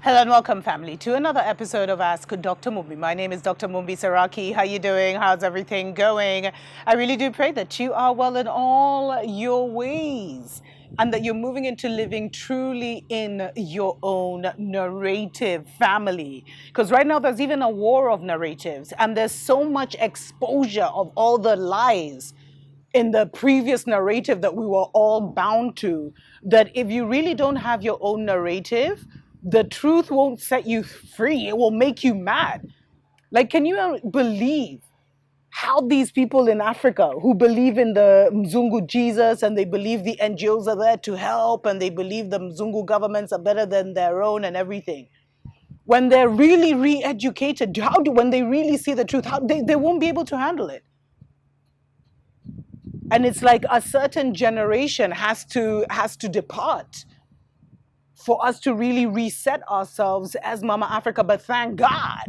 Hello and welcome, family, to another episode of Ask Dr. Mumbi. My name is Dr. Mumbi Saraki. How you doing? How's everything going? I really do pray that you are well in all your ways and that you're moving into living truly in your own narrative family. Because right now there's even a war of narratives and there's so much exposure of all the lies in the previous narrative that we were all bound to, that if you really don't have your own narrative, the truth won't set you free. It will make you mad. Like, can you believe how these people in Africa who believe in the Mzungu Jesus and they believe the NGOs are there to help and they believe the Mzungu governments are better than their own and everything, when they're really re-educated, when they really see the truth, they won't be able to handle it. And it's like a certain generation has to depart for us to really reset ourselves as Mama Africa. But thank God,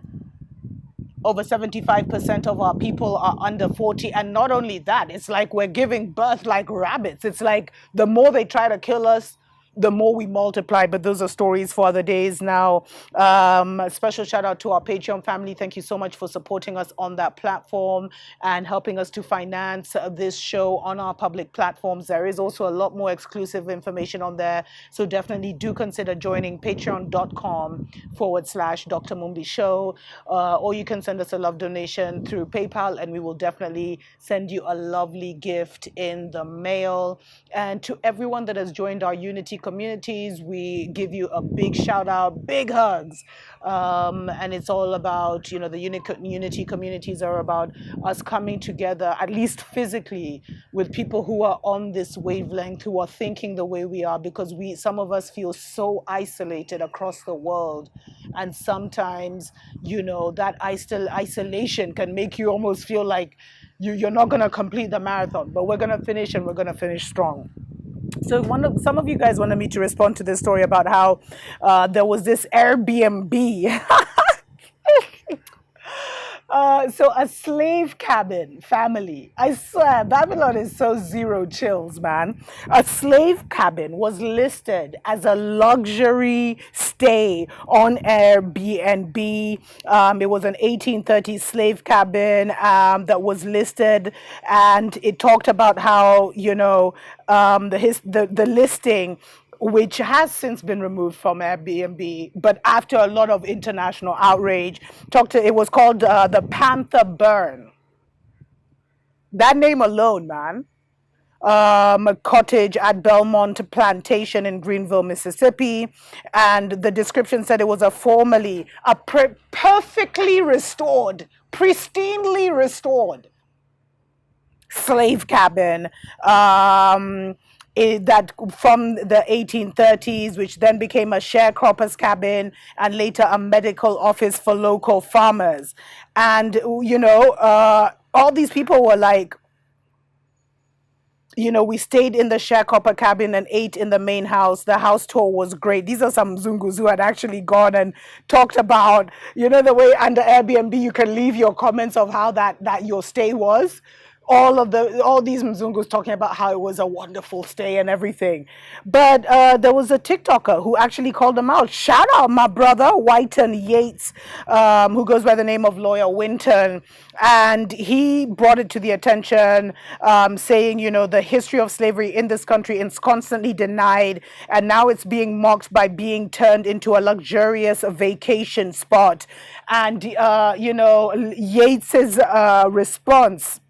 over 75% of our people are under 40. And not only that, it's like we're giving birth like rabbits. It's like the more they try to kill us, the more we multiply. But those are stories for other days now. A special shout out to our Patreon family. Thank you so much for supporting us on that platform and helping us to finance this show on our public platforms. There is also a lot more exclusive information on there. So definitely do consider joining patreon.com/Dr. Mumbi Show. Or you can send us a love donation through PayPal and we will definitely send you a lovely gift in the mail. And to everyone that has joined our Unity communities, we give you a big shout out, big hugs. And it's all about, the Unity communities are about us coming together, at least physically, with people who are on this wavelength, who are thinking the way we are, because some of us feel so isolated across the world. And sometimes, that isolation can make you almost feel like you're not going to complete the marathon, but we're going to finish and we're going to finish strong. So some of you guys wanted me to respond to this story about how there was this Airbnb. So a slave cabin family. I swear, Babylon is so zero chills, man. A slave cabin was listed as a luxury stay on Airbnb. It was an 1830s slave cabin that was listed, and it talked about how the listing, which has since been removed from Airbnb, but after a lot of international outrage, it was called the Panther Burn. That name alone, man. A cottage at Belmont Plantation in Greenville, Mississippi, and the description said it was formerly a perfectly restored, pristinely restored slave cabin. That from the 1830s, which then became a sharecropper's cabin and later a medical office for local farmers. And, all these people were like, we stayed in the sharecropper cabin and ate in the main house. The house tour was great. These are some Zungus who had actually gone and talked about, the way under Airbnb you can leave your comments of how that your stay was. All these Mzungus talking about how it was a wonderful stay and everything. But there was a TikToker who actually called them out. Shout out my brother, Whiten Yates, who goes by the name of Lawyer Winton. And he brought it to the attention, saying, the history of slavery in this country is constantly denied. And now it's being mocked by being turned into a luxurious vacation spot. And, Yates's response,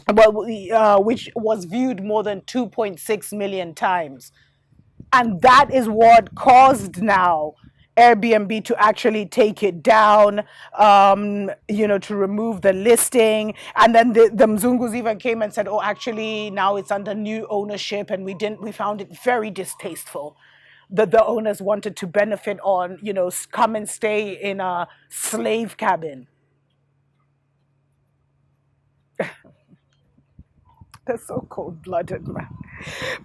which was viewed more than 2.6 million times. And that is what caused now Airbnb to actually take it down, to remove the listing. And then the Mzungus even came and said, oh, actually, now it's under new ownership. And we found it very distasteful that the owners wanted to benefit on, come and stay in a slave cabin. They're so cold-blooded, man.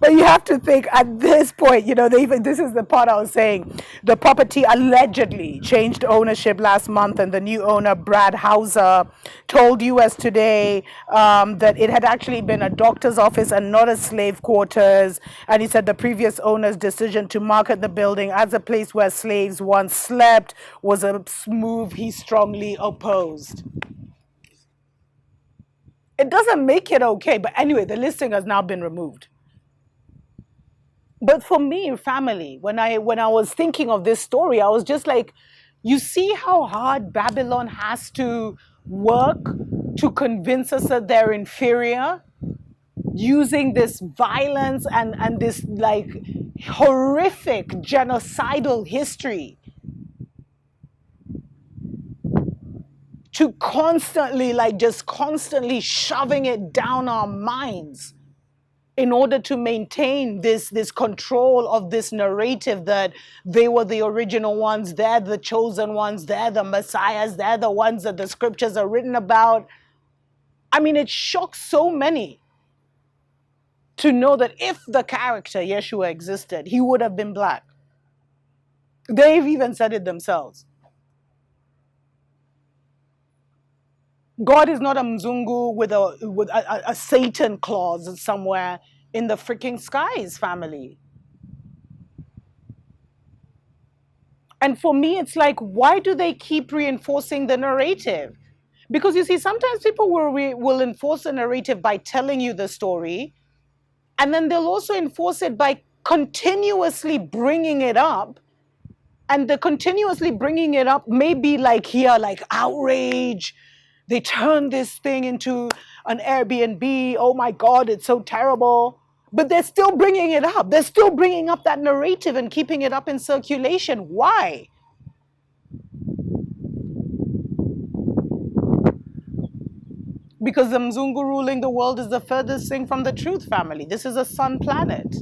But you have to think at this point, this is the part I was saying. The property allegedly changed ownership last month, and the new owner, Brad Hauser, told US Today that it had actually been a doctor's office and not a slave quarters. And he said the previous owner's decision to market the building as a place where slaves once slept was a move he strongly opposed. It doesn't make it okay, but anyway, the listing has now been removed. But for me, family, when I was thinking of this story, I was just like, you see how hard Babylon has to work to convince us that they're inferior, using this violence and this like horrific genocidal history to constantly, just constantly shoving it down our minds in order to maintain this control of this narrative that they were the original ones, they're the chosen ones, they're the messiahs, they're the ones that the scriptures are written about. I mean, it shocks so many to know that if the character Yeshua existed, he would have been black. They've even said it themselves. God is not a Mzungu with a Satan clause somewhere in the freaking skies, family. And for me, it's like, why do they keep reinforcing the narrative? Because you see, sometimes people will enforce a narrative by telling you the story, and then they'll also enforce it by continuously bringing it up. And the continuously bringing it up may be like here, like outrage. They turn this thing into an Airbnb. Oh my God, it's so terrible. But they're still bringing it up. They're still bringing up that narrative and keeping it up in circulation. Why? Because the Mzungu ruling the world is the furthest thing from the truth, family. This is a sun planet.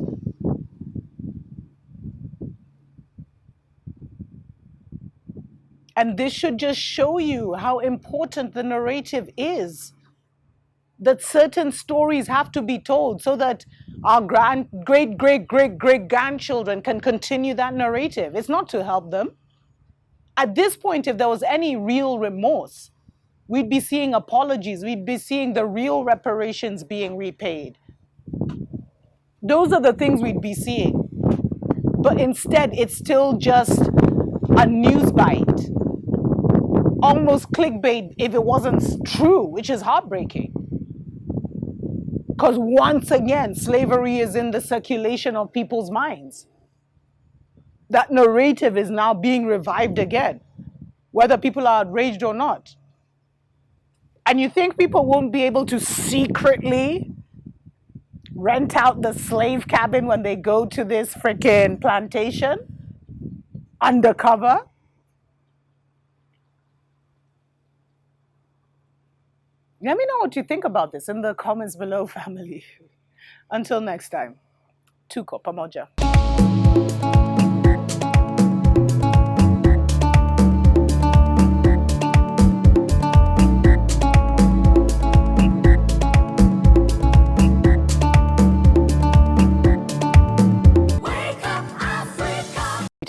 And this should just show you how important the narrative is. That certain stories have to be told so that our great-great-great-great-grandchildren can continue that narrative. It's not to help them. At this point, if there was any real remorse, we'd be seeing apologies. We'd be seeing the real reparations being repaid. Those are the things we'd be seeing. But instead, it's still just a news bite. Almost clickbait if it wasn't true, which is heartbreaking. Because once again, slavery is in the circulation of people's minds. That narrative is now being revived again, whether people are outraged or not. And you think people won't be able to secretly rent out the slave cabin when they go to this freaking plantation? Undercover? Let me know what you think about this in the comments below, family. Until next time, tuko pamoja.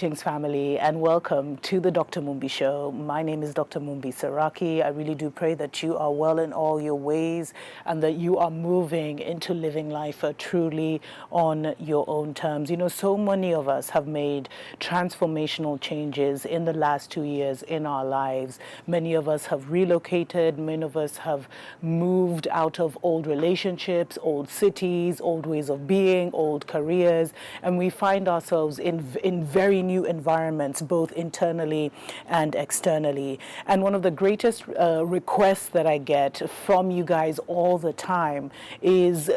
Greetings, family, and welcome to the Dr. Mumbi Show. My name is Dr. Mumbi Saraki. I really do pray that you are well in all your ways and that you are moving into living life truly on your own terms. You know, so many of us have made transformational changes in the last 2 years in our lives. Many of us have relocated. Many of us have moved out of old relationships, old cities, old ways of being, old careers, and we find ourselves in very new environments, both internally and externally. And one of the greatest requests that I get from you guys all the time is,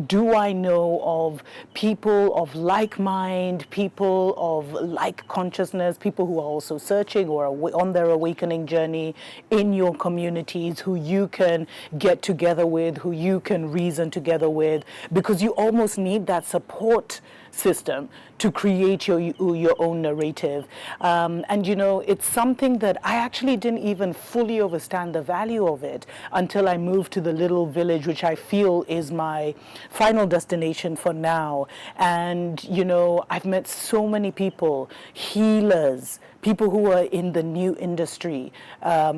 do I know of people of like mind, people of like consciousness, people who are also searching or on their awakening journey in your communities, who you can get together with, who you can reason together with, because you almost need that support system to create your own narrative. And it's something that I actually didn't even fully understand the value of it until I moved to the little village, which I feel is my final destination for now. And I've met so many people, healers, people who are in the new industry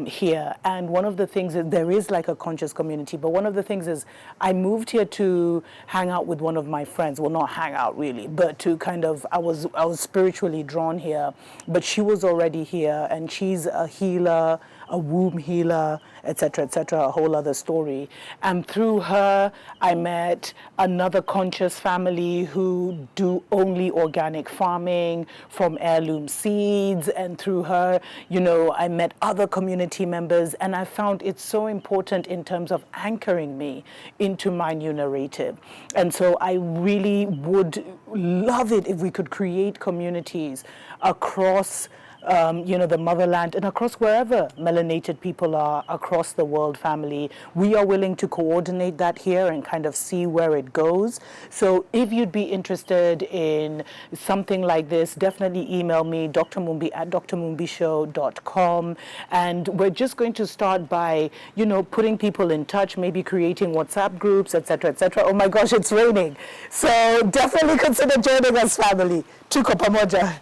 here. And one of the things is there is like a conscious community, but one of the things is I moved here to hang out with one of my friends. Well, not hang out really, but to kind of, I was spiritually drawn here, but she was already here, and she's a healer, a womb healer, etc., a whole other story. And through her, I met another conscious family who do only organic farming from heirloom seeds. And through her, I met other community members, and I found it so important in terms of anchoring me into my new narrative. And so I really would love it if we could create communities across the motherland and across wherever melanated people are across the world, family. We are willing to coordinate that here and kind of see where it goes. So if you'd be interested in something like this, definitely email me, drmumbi at drmumbishow.com. And we're just going to start by, putting people in touch, maybe creating WhatsApp groups, etc., etc. Oh my gosh, it's raining. So definitely consider joining us, family. Chuko pamoja.